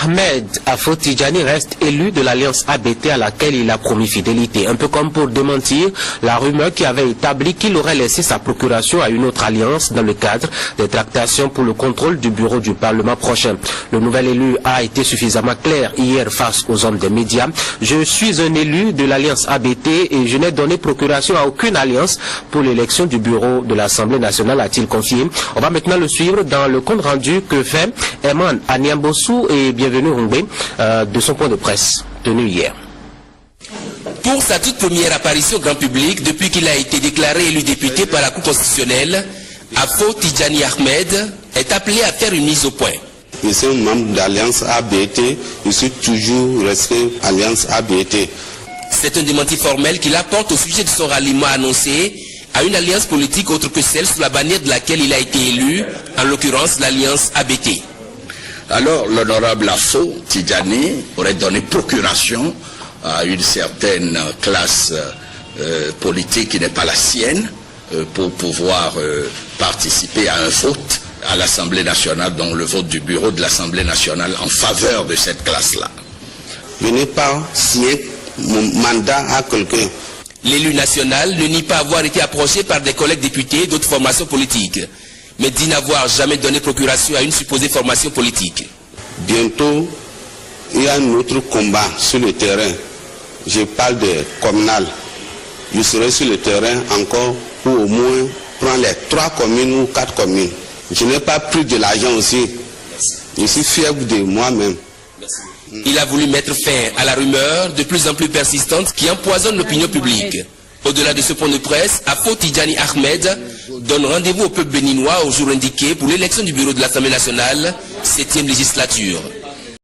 Ahmed Afo Tidjani reste élu de l'alliance ABT à laquelle il a promis fidélité. Un peu comme pour démentir la rumeur qui avait établi qu'il aurait laissé sa procuration à une autre alliance dans le cadre des tractations pour le contrôle du bureau du Parlement prochain. Le nouvel élu a été suffisamment clair hier face aux hommes des médias. Je suis un élu de l'alliance ABT et je n'ai donné procuration à aucune alliance pour l'élection du bureau de l'Assemblée nationale, a-t-il confié. On va maintenant le suivre dans le compte rendu que fait Eman Aniambosu et bienvenue Rongbe de son point de presse tenu hier. Pour sa toute première apparition au grand public, depuis qu'il a été déclaré élu député par la Cour constitutionnelle, Afo Tidjani Ahmed est appelé à faire une mise au point. Je suis un membre de l'Alliance ABT, je suis toujours resté Alliance ABT. C'est un démenti formel qu'il apporte au sujet de son ralliement annoncé à une alliance politique autre que celle sous la bannière de laquelle il a été élu, en l'occurrence l'Alliance ABT. Alors l'honorable Afo Tidjani aurait donné procuration à une certaine classe politique qui n'est pas la sienne pour pouvoir participer à un vote à l'Assemblée nationale, donc le vote du bureau de l'Assemblée nationale en faveur de cette classe-là. Je n'ai pas signé mon mandat à quelqu'un. L'élu national ne nie pas avoir été approché par des collègues députés d'autres formations politiques, mais dit n'avoir jamais donné procuration à une supposée formation politique. Bientôt, il y a un autre combat sur le terrain. Je parle de communal. Je serai sur le terrain encore pour au moins prendre les 3 communes ou 4 communes. Je n'ai pas pris de l'argent aussi. Je suis fier de moi-même. Il a voulu mettre fin à la rumeur de plus en plus persistante qui empoisonne l'opinion publique. Au-delà de ce point de presse, Afo Tidjani Ahmed donne rendez-vous au peuple béninois au jour indiqué pour l'élection du bureau de l'Assemblée nationale, 7e législature.